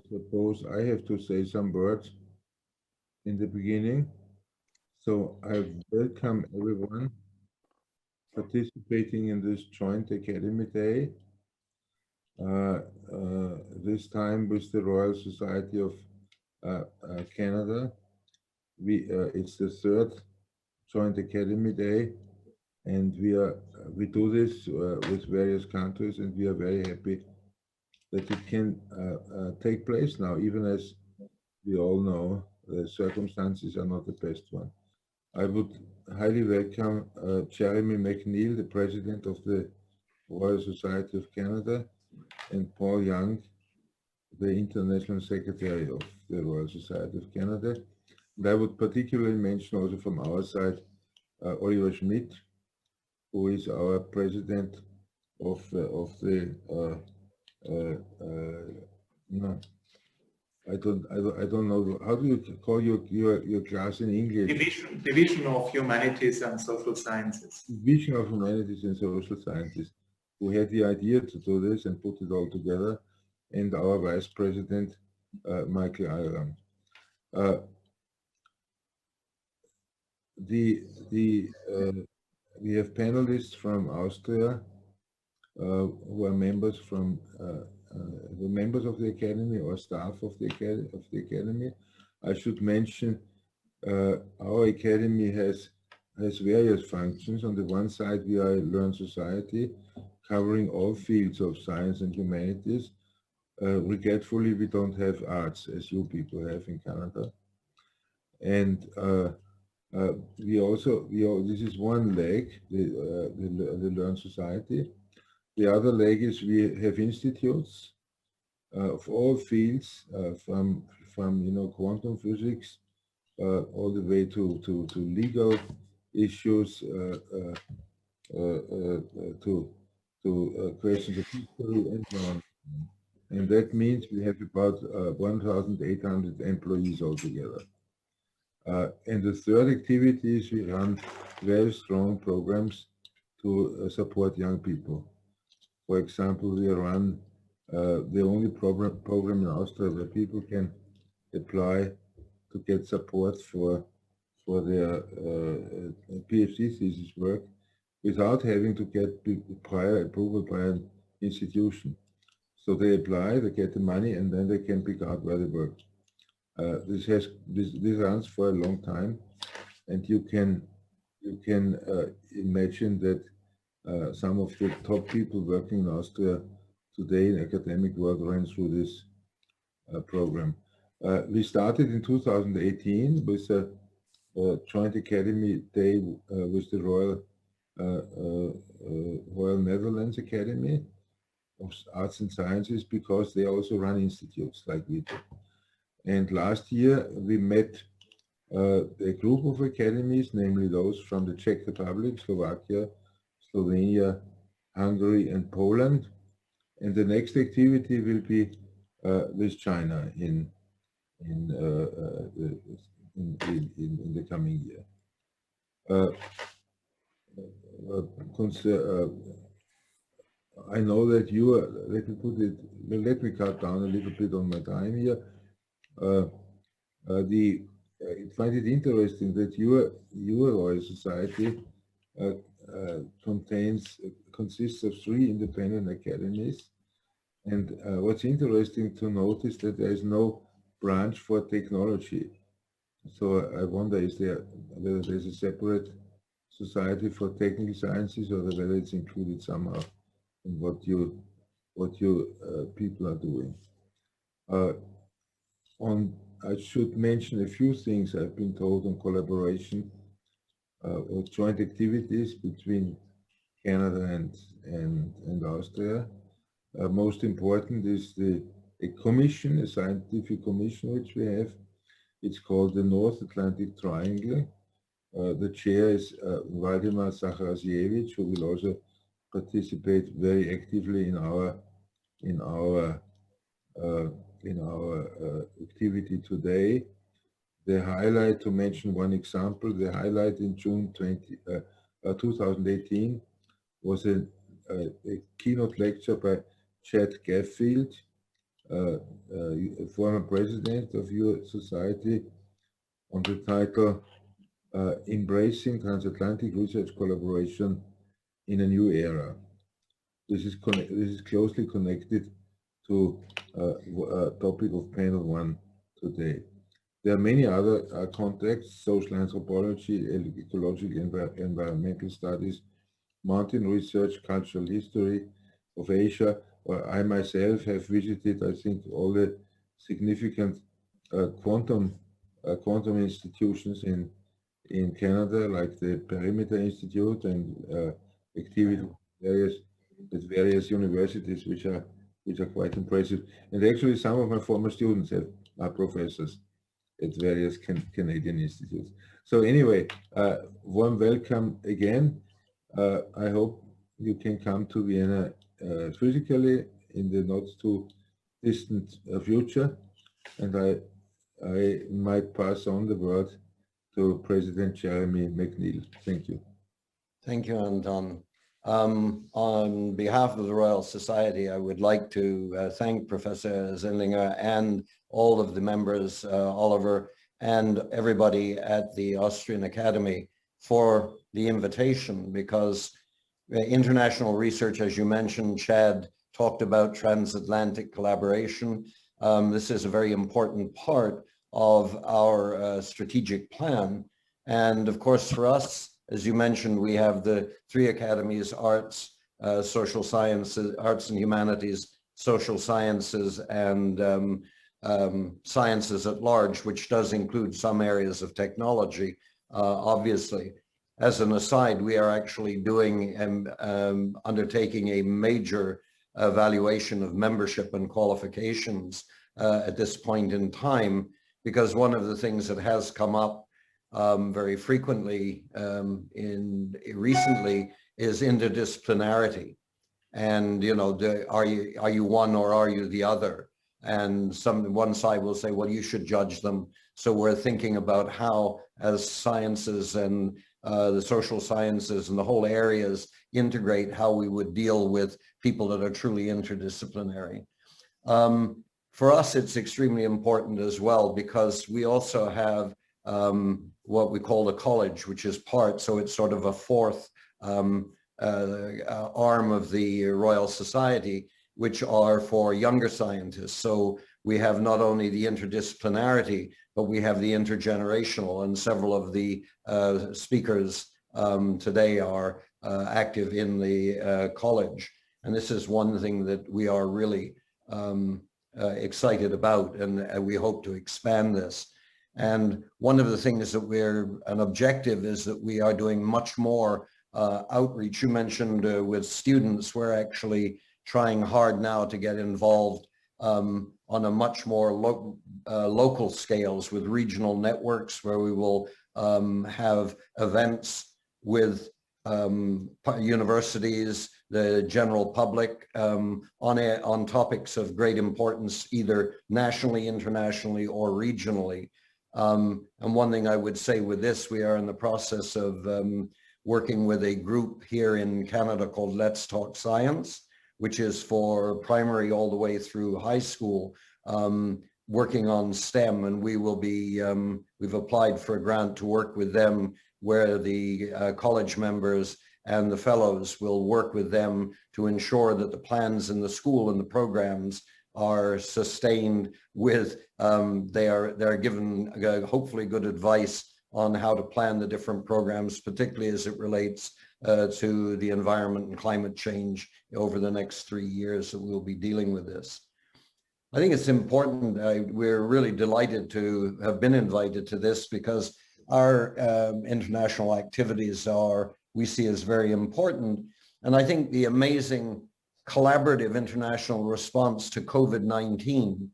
suppose I have to say some words in the beginning. So I welcome everyone participating in this joint Academy Day, uh, this time with the Royal Society of Canada. It's the third joint Academy Day, and we do this with various countries, and we are very happy that it can take place now, even as we all know the circumstances are not the best one. I would highly welcome Jeremy McNeil, the President of the Royal Society of Canada, and Paul Young, the International Secretary of the Royal Society of Canada. And I would particularly mention also from our side Oliver Schmidt, who is our President of the no, I don't know, how do you call your class in English? Division of Humanities and Social Sciences. Division of Humanities and Social Sciences, who had the idea to do this and put it all together, and our Vice President, Michael Ireland. We have panelists from Austria who are members from the members of the Academy or staff of the Academy. I should mention our Academy has various functions. On the one side, we are a learned society covering all fields of science and humanities. Regretfully, we don't have arts as you people have in Canada. And this is one leg, the learned society. The other leg is we have institutes of all fields, from quantum physics all the way to legal issues, to questions of history and so on. And that means we have about 1,800 employees altogether. And the third activity is we run very strong programs to support young people. For example, we run the only program in Austria where people can apply to get support for their PhD thesis work without having to get prior approval by an institution. So they apply, they get the money, and then they can pick out where they work. This runs for a long time, and you can imagine that some of the top people working in Austria today in academic world ran through this program. We started in 2018 with a joint academy day with the Royal Netherlands Academy of Arts and Sciences, because they also run institutes like we do. And last year we met a group of academies, namely those from the Czech Republic, Slovakia, Slovenia, Hungary, and Poland. And the next activity will be with China in the coming year. I know that you are, let me cut down a little bit on my time here. I find it interesting that your Royal Society consists of 3 independent academies. And what's interesting to note is that there is no branch for technology. So I wonder, whether there's a separate society for technical sciences, or whether it's included somehow in what you people are doing. I should mention a few things I've been told on collaboration or joint activities between Canada and Austria. Most important is a commission, a scientific commission which we have. It's called the North Atlantic Triangle. The chair is Vladimir Zakharasievich, who will also participate very actively in our activity today. The highlight, to mention one example, the highlight in June 2018 was a keynote lecture by Chad Gaffield, former president of your society, on the title Embracing Transatlantic Research Collaboration in a New Era. This is closely connected to topic of panel 1 today. There are many other contexts: social anthropology, ecological environmental studies, mountain research, cultural history of Asia. I myself have visited, I think, all the significant quantum institutions in Canada, like the Perimeter Institute, and activity at various universities, which are quite impressive. And actually, some of my former students are professors at various Canadian institutes. So anyway, warm welcome again. I hope you can come to Vienna physically in the not too distant future, and I might pass on the word to President Jeremy McNeil. Thank you. Thank you, Anton. On behalf of the Royal Society, I would like to thank Professor Zindlinger and all of the members, Oliver, and everybody at the Austrian Academy for the invitation, because international research, as you mentioned, Chad talked about transatlantic collaboration. This is a very important part of our strategic plan. And of course, for us, as you mentioned, we have the 3 academies: arts, social sciences, arts and humanities, social sciences, and sciences at large, which does include some areas of technology, obviously. As an aside, we are actually doing and undertaking a major evaluation of membership and qualifications at this point in time, because one of the things that has come up very frequently recently is interdisciplinarity. And, you know, are you one or are you the other? And one side will say, well, you should judge them. So we're thinking about how, as sciences and the social sciences and the whole areas integrate, how we would deal with people that are truly interdisciplinary. For us, it's extremely important as well, because we also have what we call the college, which is part, so it's sort of a fourth arm of the Royal Society, which are for younger scientists. So we have not only the interdisciplinarity, but we have the intergenerational, and several of the speakers today are active in the college. And this is one thing that we are really excited about, and we hope to expand this. And one of the things that an objective is that we are doing much more outreach. You mentioned with students, we're actually trying hard now to get involved on a much more local scales with regional networks, where we will have events with universities, the general public, on topics of great importance, either nationally, internationally, or regionally. And one thing I would say with this, we are in the process of working with a group here in Canada called Let's Talk Science, which is for primary all the way through high school, working on STEM. And we will be, we've applied for a grant to work with them, where the college members and the fellows will work with them to ensure that the plans in the school and the programs are sustained with, they're given hopefully good advice on how to plan the different programs, particularly as it relates to the environment and climate change over the next 3 years that we'll be dealing with this. I think it's important, we're really delighted to have been invited to this, because our international activities we see as very important. And I think the amazing collaborative international response to COVID-19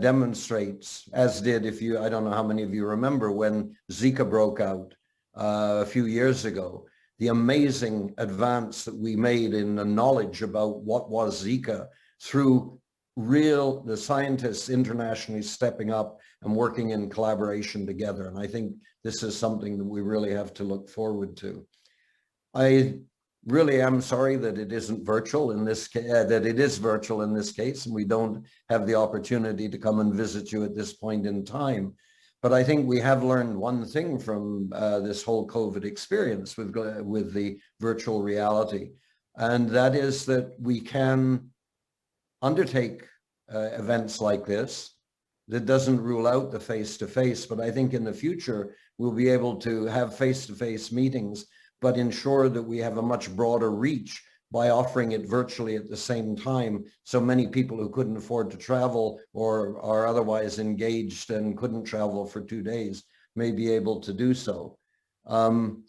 demonstrates, as did, I don't know how many of you remember when Zika broke out a few years ago, the amazing advance that we made in the knowledge about what was Zika through the scientists internationally stepping up and working in collaboration together. And I think this is something that we really have to look forward to. I really am sorry that it isn't virtual in this case, that it is virtual in this case, and we don't have the opportunity to come and visit you at this point in time. But I think we have learned one thing from this whole COVID experience with the virtual reality, and that is that we can undertake events like this. That doesn't rule out the face-to-face, but I think in the future we'll be able to have face-to-face meetings, but ensure that we have a much broader reach by offering it virtually at the same time, so many people who couldn't afford to travel or are otherwise engaged and couldn't travel for 2 days may be able to do so. And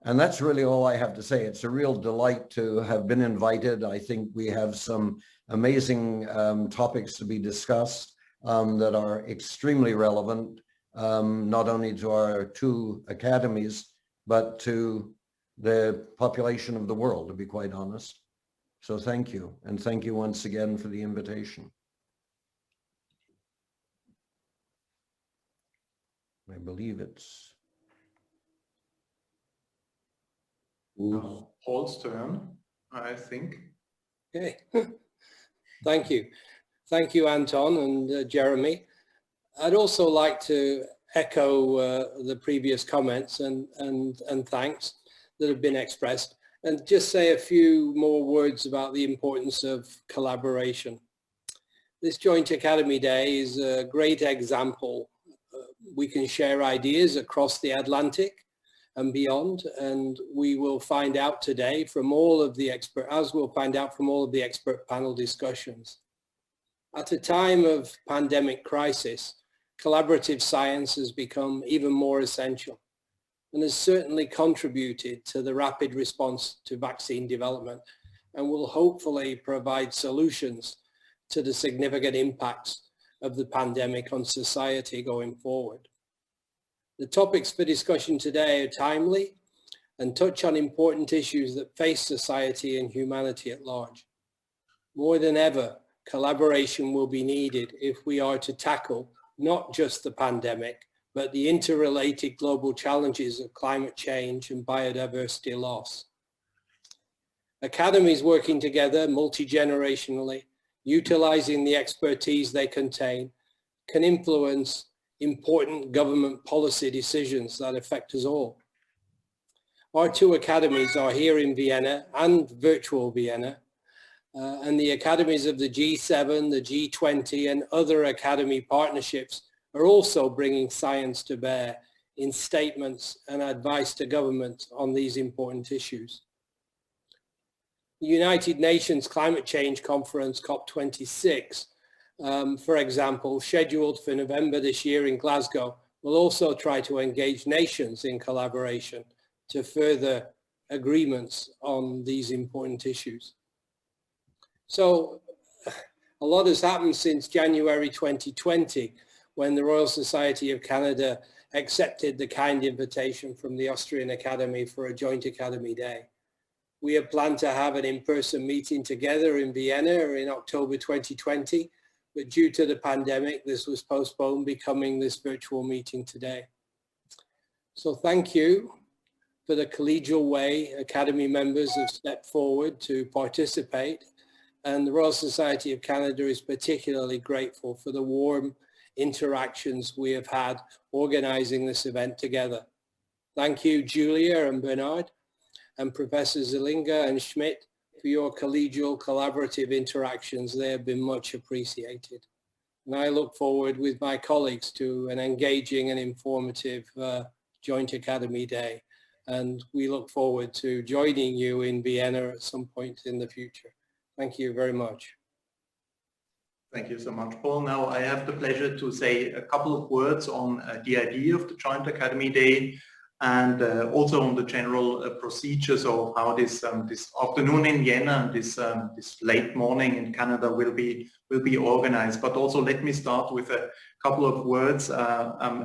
that's really all I have to say. It's a real delight to have been invited. I think we have some amazing topics to be discussed that are extremely relevant, not only to our 2 academies, but to the population of the world, to be quite honest. So thank you. And thank you once again for the invitation. I believe it's Paul's turn, I think. Okay. Thank you. Thank you, Anton and Jeremy. I'd also like to echo the previous comments and thanks that have been expressed, and just say a few more words about the importance of collaboration. This Joint Academy Day is a great example. We can share ideas across the Atlantic and beyond, and we will find out today from all of the expert panel discussions. At a time of pandemic crisis, collaborative science has become even more essential and has certainly contributed to the rapid response to vaccine development, and will hopefully provide solutions to the significant impacts of the pandemic on society going forward. The topics for discussion today are timely and touch on important issues that face society and humanity at large. More than ever, collaboration will be needed if we are to tackle not just the pandemic, but the interrelated global challenges of climate change and biodiversity loss. Academies working together multi-generationally, utilizing the expertise they contain, can influence important government policy decisions that affect us all. Our 2 academies are here in Vienna and virtual Vienna, and the academies of the G7, the G20 and other academy partnerships are also bringing science to bear in statements and advice to government on these important issues. The United Nations Climate Change Conference, COP26, for example, scheduled for November this year in Glasgow, will also try to engage nations in collaboration to further agreements on these important issues. So a lot has happened since January 2020, when the Royal Society of Canada accepted the kind invitation from the Austrian Academy for a Joint Academy Day. We had planned to have an in-person meeting together in Vienna in October 2020, but due to the pandemic, this was postponed, becoming this virtual meeting today. So thank you for the collegial way Academy members have stepped forward to participate, and the Royal Society of Canada is particularly grateful for the warm interactions we have had organizing this event together. Thank you, Julia and Bernard, and Professor Zelinga and Schmidt, for your collegial collaborative interactions. They have been much appreciated. And I look forward with my colleagues to an engaging and informative Joint Academy Day. And we look forward to joining you in Vienna at some point in the future. Thank you very much. Thank you so much, Paul. Now I have the pleasure to say a couple of words on the idea of the Joint Academy Day, and also on the general procedures of how this afternoon in Vienna and this late morning in Canada will be organized. But also let me start with a couple of words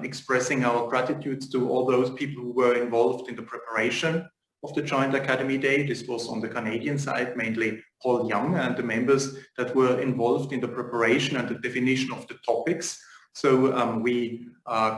expressing our gratitude to all those people who were involved in the preparation of the Joint Academy Day. This was on the Canadian side, mainly Paul Young and the members that were involved in the preparation and the definition of the topics. So we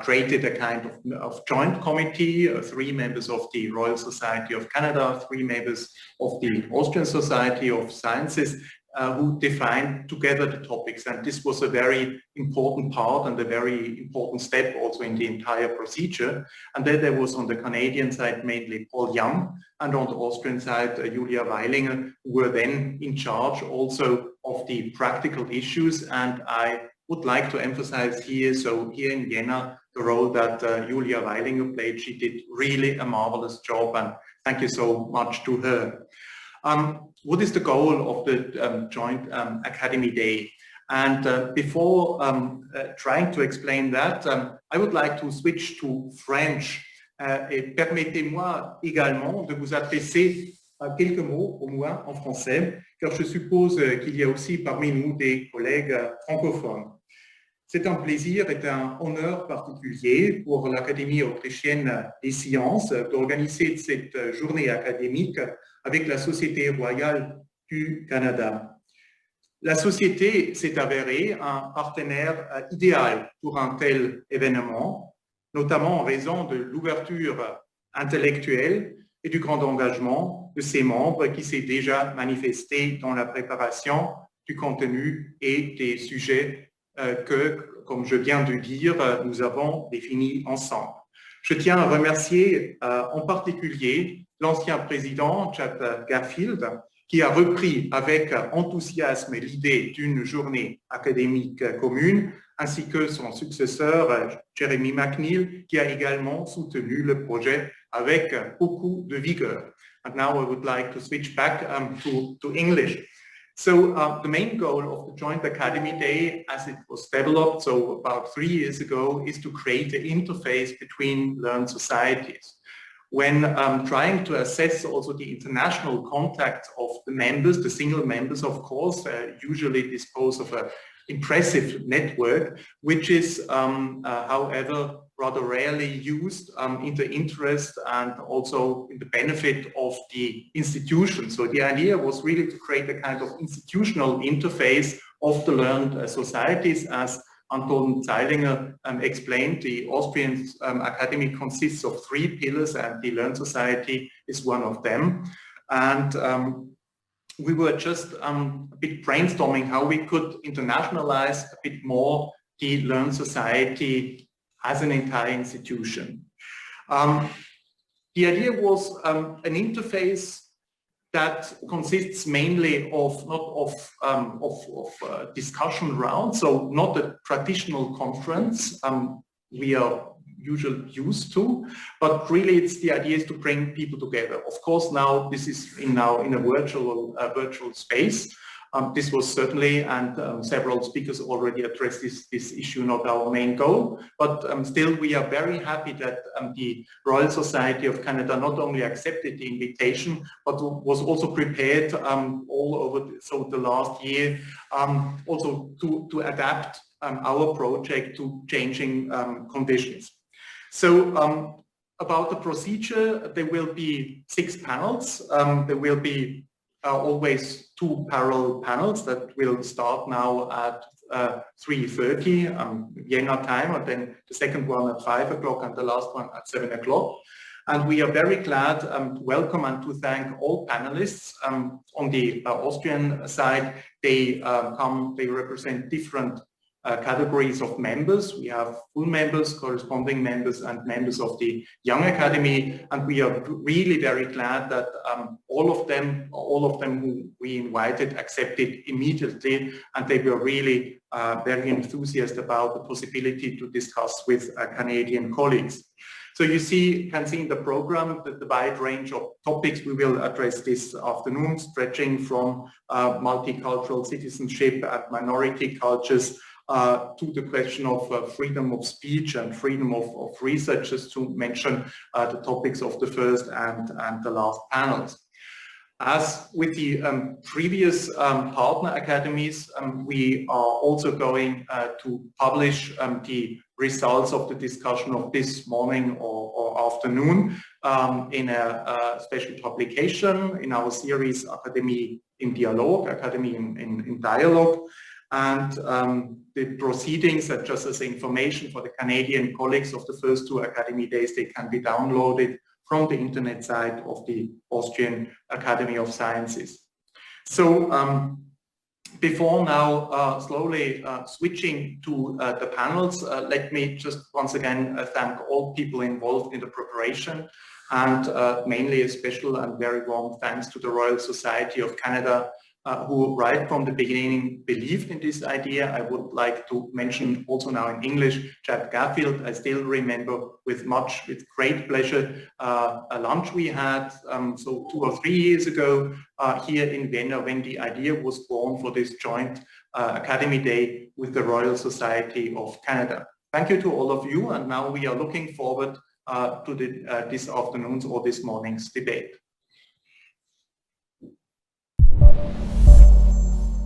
created a kind of joint committee, 3 members of the Royal Society of Canada, 3 members of the Austrian Society of Sciences, who defined together the topics. And this was a very important part and a very important step also in the entire procedure. And then there was on the Canadian side mainly Paul Young, and on the Austrian side Julia Weilinger, who were then in charge also of the practical issues. And I would like to emphasize here, so here in Vienna, the role that Julia Weilinger played. She did really a marvelous job, and thank you so much to her. What is the goal of the Joint Academy Day? And before trying to explain that, I would like to switch to French. Et permettez-moi également de vous adresser quelques mots au moins en français, car je suppose qu'il y a aussi parmi nous des collègues francophones. C'est un plaisir et un honneur particulier pour l'Académie autrichienne des sciences d'organiser cette journée académique avec la Société royale du Canada. La Société s'est avérée un partenaire idéal pour un tel événement, notamment en raison de l'ouverture intellectuelle et du grand engagement de ses membres qui s'est déjà manifesté dans la préparation du contenu et des sujets que, comme je viens de dire, nous avons définis ensemble. Je tiens à remercier en particulier l'ancien président, Chad Garfield, qui a repris avec enthousiasme l'idée d'une journée académique commune, ainsi que son successeur, Jeremy McNeil, qui a également soutenu le projet avec beaucoup de vigueur. And now I would like to switch back to English. So the main goal of the Joint Academy Day, as it was developed, so about 3 years ago, is to create an interface between learned societies. When trying to assess also the international contacts of the members, the single members, of course, usually dispose of an impressive network, which is, however, rather rarely used in the interest and also in the benefit of the institution. So the idea was really to create a kind of institutional interface of the learned societies. As Anton Zeilinger explained, the Austrian Academy consists of 3 pillars, and the Learned Society is one of them. And we were just a bit brainstorming how we could internationalize a bit more the Learned Society as an entire institution. The idea was an interface that consists mainly of discussion rounds, so not a traditional conference we are usually used to, but really it's the idea is to bring people together. Of course, now this is in a virtual space. This was certainly, and several speakers already addressed this issue, not our main goal, but still we are very happy that the Royal Society of Canada not only accepted the invitation, but was also prepared all over the last year also to adapt our project to changing conditions. So about the procedure, there will be 6 panels. There will be always 2 parallel panels that will start now at 3:30 Vienna time, and then the second one at 5 o'clock and the last one at 7 o'clock. And we are very glad to welcome and to thank all panelists. On the Austrian side, they represent different categories of members. We have full members, corresponding members, and members of the Young Academy, and we are really very glad that all of them who we invited accepted immediately, and they were really very enthusiastic about the possibility to discuss with Canadian colleagues. So you can see in the program that the wide range of topics we will address this afternoon, stretching from multicultural citizenship and minority cultures to the question of freedom of speech and freedom of research, just to mention the topics of the first and the last panels. As with the previous partner academies, we are also going to publish the results of the discussion of this morning or afternoon in a special publication in our series Academy in Dialogue, Academy in Dialogue. And the proceedings, just as information for the Canadian colleagues of the first 2 Academy Days, they can be downloaded from the internet site of the Austrian Academy of Sciences. So before now slowly switching to the panels, let me just once again thank all people involved in the preparation, and mainly a special and very warm thanks to the Royal Society of Canada, who right from the beginning believed in this idea. I would like to mention also now in English, Chad Garfield. I still remember with great pleasure a lunch we had so 2 or 3 years ago here in Vienna, when the idea was born for this joint Academy Day with the Royal Society of Canada. Thank you to all of you, and now we are looking forward to this afternoon's or this morning's debate.